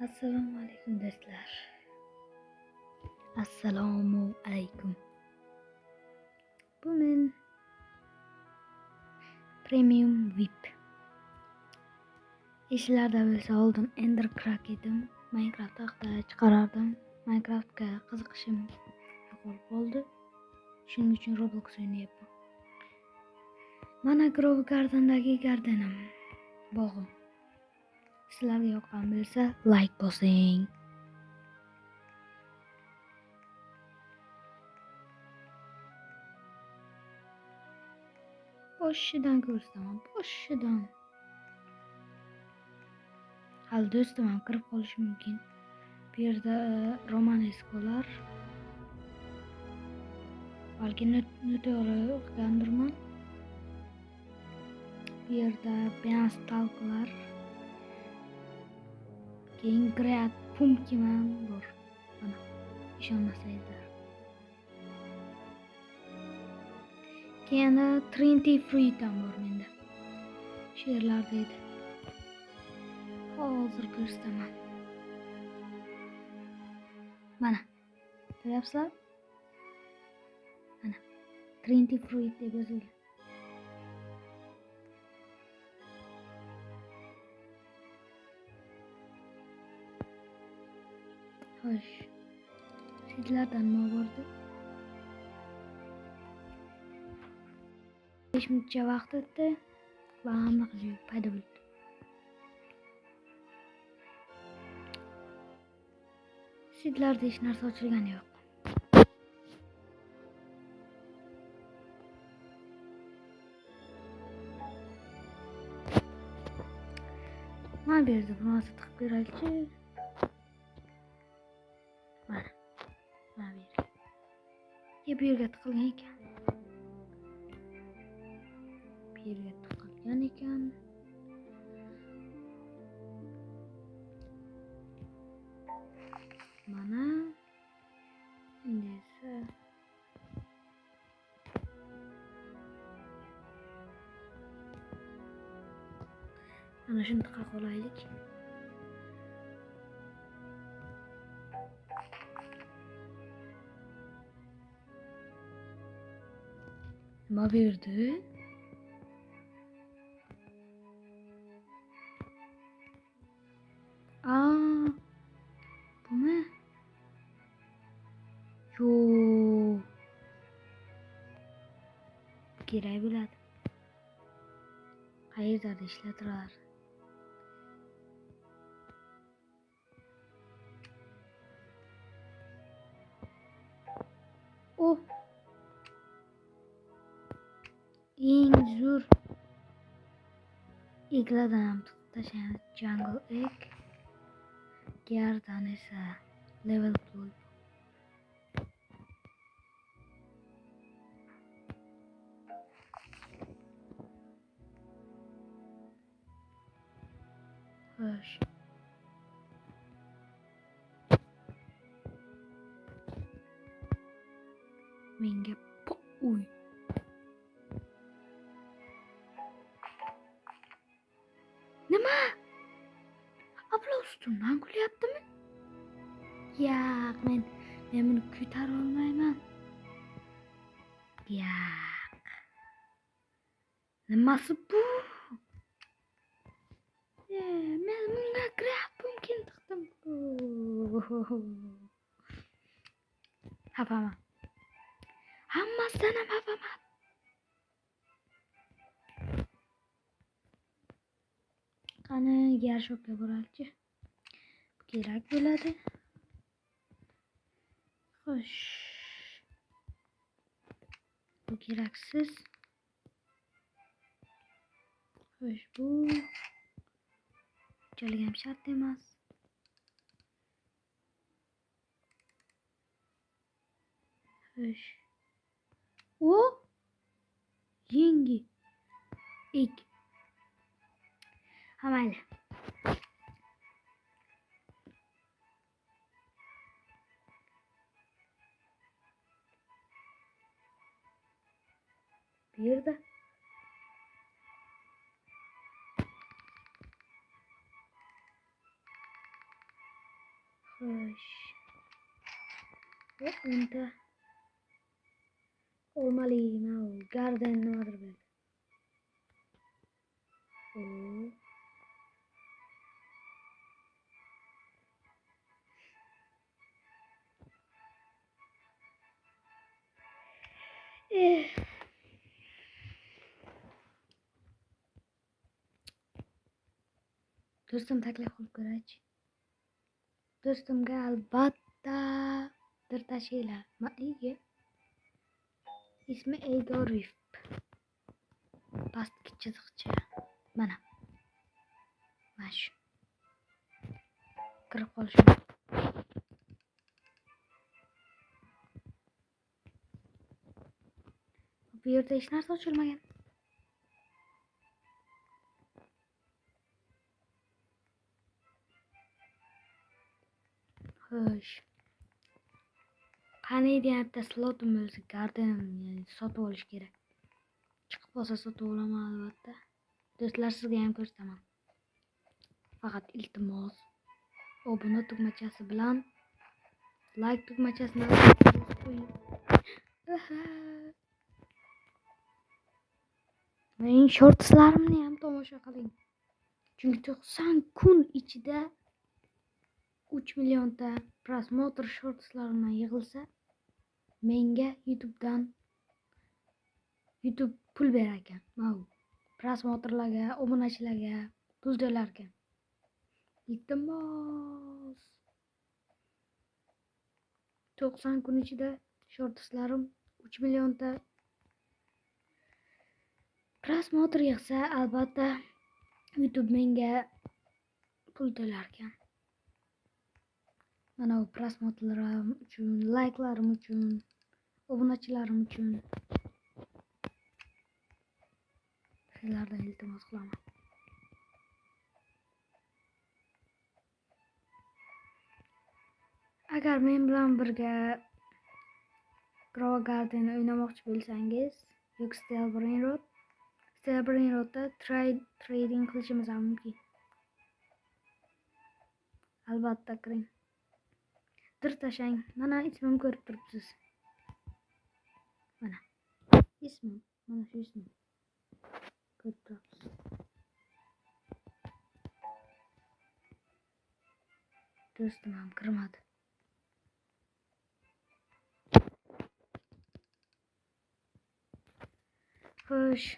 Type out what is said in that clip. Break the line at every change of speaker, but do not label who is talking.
Assalomu alaykum do'stlar. Assalomu alaykum. Bu men Premium VIP. Eslarda bo'lsa oldin Ender Crack edim. Minecraft haqida chiqarardim. Minecraftga qiziqishim yo'qolib qoldi. Shuning uchun Roblox o'ynayapman. Mana Grove Garden'dagi gardenim, bog'im. Sizlarga yoqqan bo'lsa, like bosing. Boshidan ko'rsataman, boshidan. Hali do'stim ham kirib qolishi mumkin. Bu yerda romaneskolar. Balki noto'g'ri o'qigandirman. Bu yerda beanstalklar. Keyin Great Pumpkin ham bor. Mana, ishonmasangizlar. Keyin Trinity Fruit ham bor menda. Shu yerlarda edi. Hozir ko'rsataman. Mana, ko'ryapsizlar? Mana, Trinity Fruit deb yozilgan. Xo'sh, sizlardan nima bordi? 5 minutcha vaqt o'tdi va hamma qiziq paydo bo'ldi. Sizlarda hech narsa ochilgani yo'q. Mana bu yerda bir narsa tiqib beraylikchi. Mana bu yerga. Bu yerga tiqilgan ekan. Bu yerga tiqilgan ekan. Mana endi esa mana shuni tiqa qolaylik. Nima berdi? Bumi? Yo'q. Kerak bo'ladi. Qayerdadir ishlatirar. Oh. Eng zo'r eglardan ham tashlanadi. Jungle egg. Garden esa level bo'ldi. Xo'sh. Menga uy. Nima? Abla ustimdan kulyaptimi? Yo'q, men buni ko'tara olmayman. Yo'q. Nimasi bu? Men bunga Great Pumpkin tiqdim. Xafaman. Hammasidan ham xafaman. Qani garshopga boraylikchi. Kerak bo'ladi. Xo'sh. Bu keraksiz. Xo'sh, bu unchalik ham shart emas. Xo'sh. O yangi egg. Ha mayli. Bu yerda Xo'sh. Bu endi olmali mana bu garden nimadir belki. Do'stim taklif qilib ko'raychi. Do'stimga albatta bir tashkilot. Maiga ismi Egorif. Pastki chiziqcha. Mana. Mash. Kirib qolishim. Bu yerda hech narsa ochilmagan. Xo'sh. Qani deyapti slotim bo'lsa garden yani sotib olish kerak. Chiqib qolsa sotib olaman albatta. Do'stlar sizga ham ko'rsataman. Faqat iltimos obuna tugmachasi bilan like tugmachasini bosib qo'ying. Mening shortslarimni ham tomosha qiling. Chunki 90 kun ichida 3 millionta prosmotr shortslarimdan yig'ilsa, menga YouTube pul berar ekan. Mana prosmotrlarga, obunachilarga pul to'lar ekan. Iltimos 90 kun ichida shortslarim 3 millionta prosmotr yig'sa, albatta YouTube menga pul to'lar ekan. Mana bu prosmotrlarim uchun, like'larim uchun, obunachilarim uchun sizlardan iltimos qilaman. Agar men bilan birga Grow Garden o'ynamoqchi bo'lsangiz, yoki Steel Brain Roadda trading qilishimiz ham mumkin. Albatta kiring. Dir tashlang. Mana ismim ko'rib turibsiz. Mana ismim, mana shu ismim. Ko'rib turibsiz. Do'stim ham kirmadi. Xo'sh.